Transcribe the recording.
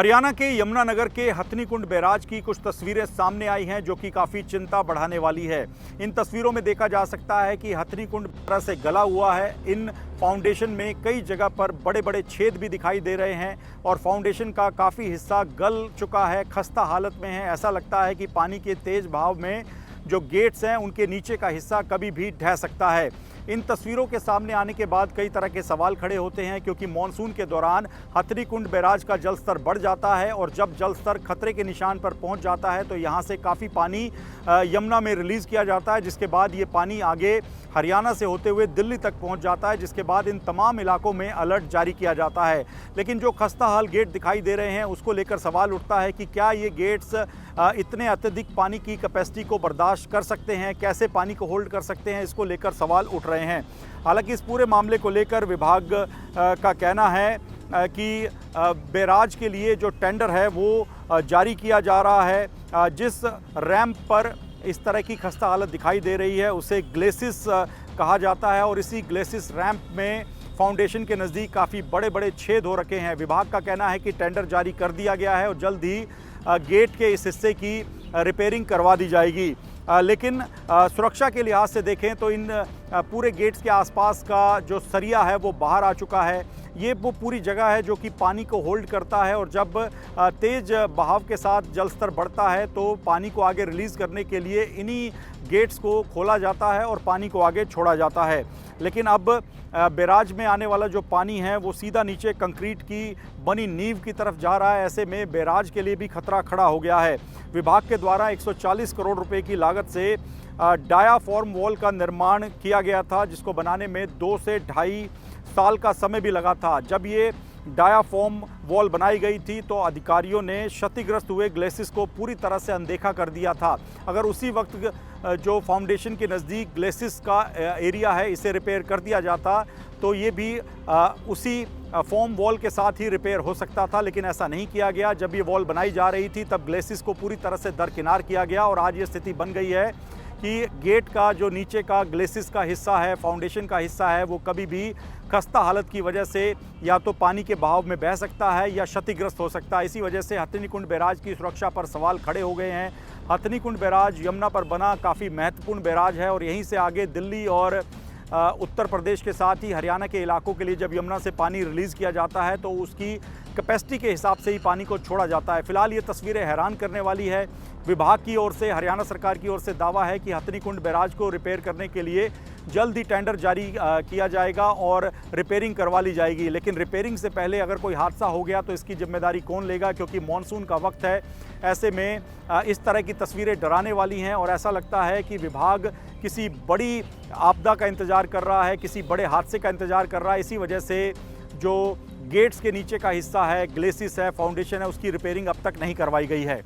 हरियाणा के यमुनानगर के हथनीकुंड बैराज की कुछ तस्वीरें सामने आई हैं जो कि काफ़ी चिंता बढ़ाने वाली है। इन तस्वीरों में देखा जा सकता है कि हथनीकुंड तरह से गला हुआ है। इन फाउंडेशन में कई जगह पर बड़े बड़े छेद भी दिखाई दे रहे हैं और फाउंडेशन का काफ़ी हिस्सा गल चुका है, खस्ता हालत में है। ऐसा लगता है कि पानी के तेज बहाव में जो गेट्स हैं उनके नीचे का हिस्सा कभी भी ढह सकता है। इन तस्वीरों के सामने आने के बाद कई तरह के सवाल खड़े होते हैं क्योंकि मॉनसून के दौरान हथनीकुंड बैराज का जल स्तर बढ़ जाता है और जब जल स्तर खतरे के निशान पर पहुंच जाता है तो यहां से काफ़ी पानी यमुना में रिलीज़ किया जाता है, जिसके बाद ये पानी आगे हरियाणा से होते हुए दिल्ली तक पहुंच जाता है, जिसके बाद इन तमाम इलाकों में अलर्ट जारी किया जाता है। लेकिन जो खस्ता हाल गेट दिखाई दे रहे हैं उसको लेकर सवाल उठता है कि क्या ये गेट्स इतने अत्यधिक पानी की कैपेसिटी को बर्दाश्त कर सकते हैं, कैसे पानी को होल्ड कर सकते हैं, इसको लेकर सवाल उठ रहे हैं। हालांकि इस पूरे मामले को लेकर विभाग का कहना है कि बैराज के लिए जो टेंडर है वो जारी किया जा रहा है। जिस रैंप पर इस तरह की खस्ता हालत दिखाई दे रही है उसे ग्लेसिस कहा जाता है और इसी ग्लेसिस रैंप में फाउंडेशन के नज़दीक काफ़ी बड़े बड़े छेद हो रखे हैं। विभाग का कहना है कि टेंडर जारी कर दिया गया है और जल्द ही गेट के इस हिस्से की रिपेयरिंग करवा दी जाएगी। लेकिन सुरक्षा के लिहाज से देखें तो इन पूरे गेट्स के आसपास का जो सरिया है वो बाहर आ चुका है। ये वो पूरी जगह है जो कि पानी को होल्ड करता है और जब तेज़ बहाव के साथ जल स्तर बढ़ता है तो पानी को आगे रिलीज़ करने के लिए इन्हीं गेट्स को खोला जाता है और पानी को आगे छोड़ा जाता है। लेकिन अब बैराज में आने वाला जो पानी है वो सीधा नीचे कंक्रीट की बनी नींव की तरफ जा रहा है। ऐसे में बैराज के लिए भी खतरा खड़ा हो गया है। विभाग के द्वारा 140 करोड़ रुपए की लागत से डायाफ्राम वॉल का निर्माण किया गया था, जिसको बनाने में 2 से ढाई साल का समय भी लगा था। जब ये डायाफ्राम वॉल बनाई गई थी तो अधिकारियों ने क्षतिग्रस्त हुए ग्लेसिस को पूरी तरह से अनदेखा कर दिया था। अगर उसी वक्त जो फाउंडेशन के नज़दीक ग्लेसिस का एरिया है इसे रिपेयर कर दिया जाता तो ये भी उसी फोम वॉल के साथ ही रिपेयर हो सकता था, लेकिन ऐसा नहीं किया गया। जब ये वॉल बनाई जा रही थी तब ग्लेसिस को पूरी तरह से दरकिनार किया गया और आज ये स्थिति बन गई है कि गेट का जो नीचे का ग्लेसिस का हिस्सा है, फाउंडेशन का हिस्सा है, वो कभी भी खस्ता हालत की वजह से या तो पानी के बहाव में बह सकता है या क्षतिग्रस्त हो सकता है। इसी वजह से हथनीकुंड बैराज की सुरक्षा पर सवाल खड़े हो गए हैं। हथनीकुंड बैराज यमुना पर बना काफ़ी महत्वपूर्ण बैराज है और यहीं से आगे दिल्ली और उत्तर प्रदेश के साथ ही हरियाणा के इलाकों के लिए जब यमुना से पानी रिलीज़ किया जाता है तो उसकी कैपेसिटी के हिसाब से ही पानी को छोड़ा जाता है। फिलहाल ये तस्वीरें हैरान करने वाली है। विभाग की ओर से, हरियाणा सरकार की ओर से दावा है कि हथनीकुंड बैराज को रिपेयर करने के लिए जल्द ही टेंडर जारी किया जाएगा और रिपेयरिंग करवा ली जाएगी। लेकिन रिपेयरिंग से पहले अगर कोई हादसा हो गया तो इसकी जिम्मेदारी कौन लेगा, क्योंकि मॉनसून का वक्त है। ऐसे में इस तरह की तस्वीरें डराने वाली हैं और ऐसा लगता है कि विभाग किसी बड़ी आपदा का इंतज़ार कर रहा है, किसी बड़े हादसे का इंतज़ार कर रहा है। इसी वजह से जो गेट्स के नीचे का हिस्सा है, ग्लेसिस है, फाउंडेशन है, उसकी रिपेयरिंग अब तक नहीं करवाई गई है।